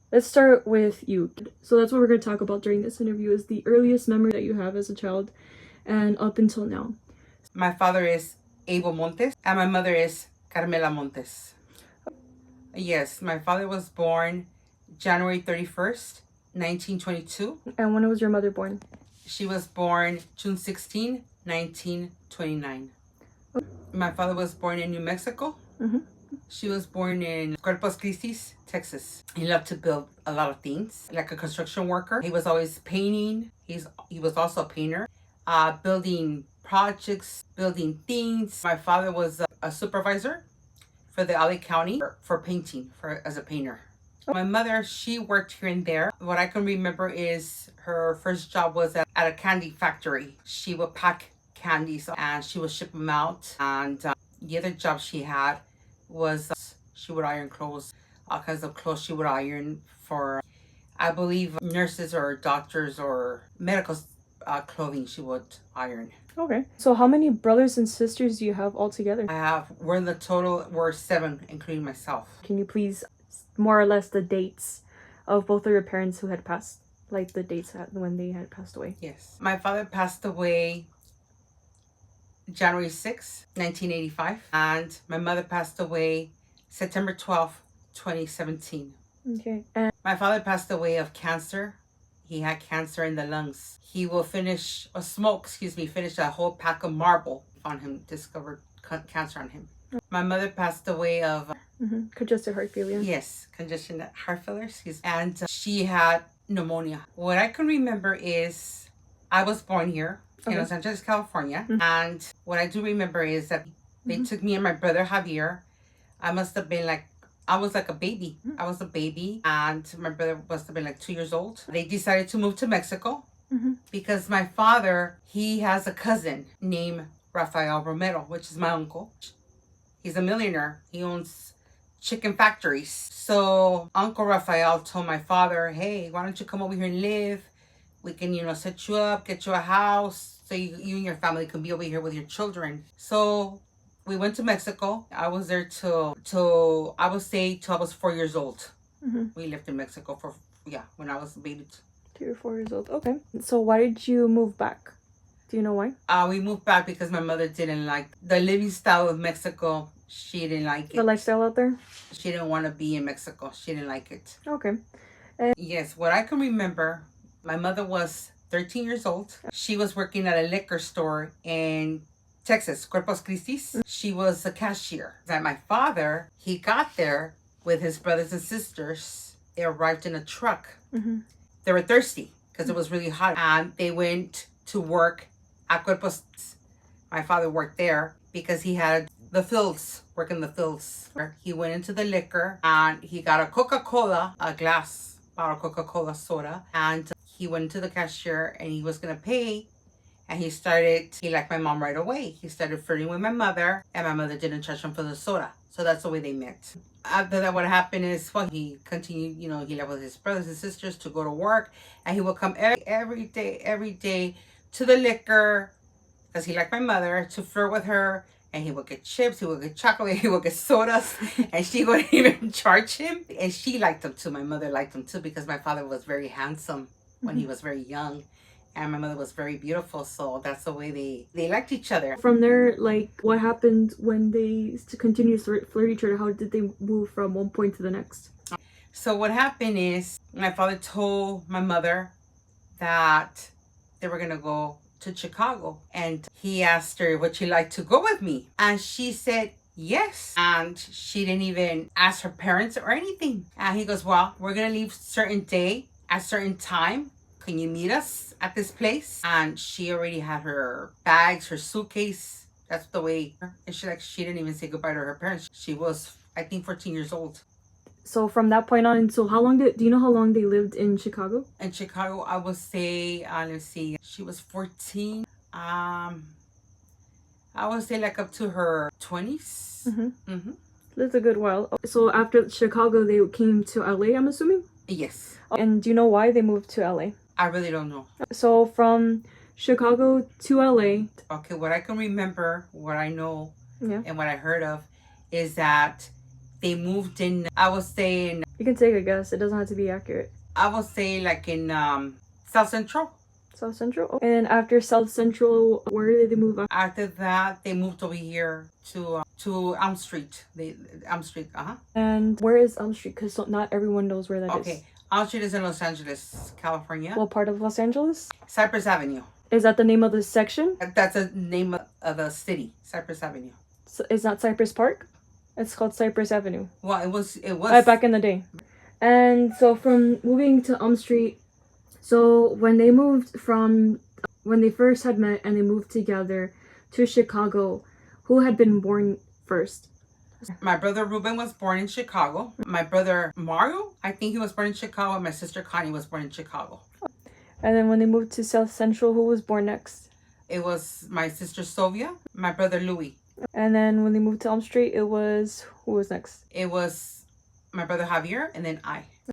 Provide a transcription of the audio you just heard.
Let's start with you. So that's what we're going to talk about during this interview is the earliest memory that you have as a child and up until now. My father is Abel Montes and my mother is Carmela Montes. Yes, my father was born January 31st, 1922. And when was your mother born? She was born June 16, 1929. My father was born in New Mexico. Mm-hmm. She was born in Corpus Christi, Texas. He loved to build a lot of things, like a construction worker. He was always painting. He was also a painter, building projects, building things. My father was a supervisor for the LA County for painting, as a painter. My mother, she worked here and there. What I can remember is her first job was at a candy factory. She would pack candies and she would ship them out. And the other job she had was she would iron clothes, all kinds of clothes she would iron for, I believe, nurses or doctors or medical clothing she would iron. Okay. So how many brothers and sisters do you have all together? We're 7, including myself. Can you please, more or less, the dates of both of your parents who had passed, like the dates when they had passed away? Yes. My father passed away January 6, 1985, and my mother passed away September 12, 2017. Okay. And my father passed away of cancer. He had cancer in the lungs. He will finish a whole pack of marble on him, discovered cancer on him. My mother passed away of congestive heart failure. Yes, congestion heart failure, and she had pneumonia. What I can remember is I was born here in Los Angeles, California, and what I do remember is that they took me and my brother Javier. I was like a baby. I was a baby, and my brother must have been like 2 years old. They decided to move to Mexico because my father, he has a cousin named Rafael Romero, which is my uncle. He's a millionaire. He owns chicken factories. So Uncle Rafael told my father, hey, why don't you come over here and live? We can, set you up, get you a house, so you and your family can be over here with your children. So we went to Mexico. I was there till I was 4 years old. We lived in Mexico when I was a baby. 3 or 4 years old. Okay. So why did you move back? Do you know why? We moved back because my mother didn't like the living style of Mexico. She didn't like it. The lifestyle out there? She didn't want to be in Mexico. She didn't like it. Okay. Yes, what I can remember, my mother was 13 years old. She was working at a liquor store in Texas, Corpus Christi. She was a cashier. And my father, he got there with his brothers and sisters. They arrived in a truck. They were thirsty because it was really hot. And they went to work at Corpus. My father worked there because he had the fields, working the fields. He went into the liquor and he got a Coca-Cola, a glass bottle of Coca-Cola soda. And he went into the cashier and he was going to pay. And he liked my mom right away. He started flirting with my mother, and my mother didn't charge him for the soda. So that's the way they met. After that, what happened is, he continued, he lived with his brothers and sisters to go to work. And he would come every day to the liquor, because he liked my mother, to flirt with her. And he would get chips, he would get chocolate, he would get sodas, and she wouldn't even charge him. And she liked him too. My mother liked him too, because my father was very handsome when he was very young. And my mother was very beautiful, so that's the way they liked each other. From there, what happened when they continued to flirt each other? How did they move from one point to the next? So what happened is, my father told my mother that they were going to go to Chicago. And he asked her, would she like to go with me? And she said, yes. And she didn't even ask her parents or anything. And he goes, well, we're going to leave certain day at certain time. Can you meet us at this place? And she already had her bags, her suitcase. That's the way. And she didn't even say goodbye to her parents. She was, I think, 14 years old. So from that point on, do you know how long they lived in Chicago? In Chicago, I would say, let's see, she was 14. I would say up to her 20s. That's a good while. So after Chicago, they came to LA, I'm assuming? Yes. And do you know why they moved to LA? I really don't know. So from Chicago to LA. Okay, what I can remember, what I know, and what I heard of, is that They moved in, I would say, You can take a guess. It doesn't have to be accurate. I would say like in South Central. South Central? And after South Central, where did they move on? After that, they moved over here to Elm Street. Elm Street, And where is Elm Street? Because not everyone knows where that is. Okay, Elm Street is in Los Angeles, California. What part of Los Angeles? Cypress Avenue. Is that the name of the section? That's the name of the city, Cypress Avenue. So it's not Cypress Park? It's called Cypress Avenue. Well, it was. Back in the day. And so from moving to Elm Street, so when they first had met and they moved together to Chicago, who had been born first? My brother Ruben was born in Chicago. My brother Mario, I think he was born in Chicago. And my sister Connie was born in Chicago. And then when they moved to South Central, who was born next? It was my sister Sylvia, my brother Louis. And then when they moved to Elm Street, who was next? It was my brother Javier, and then I.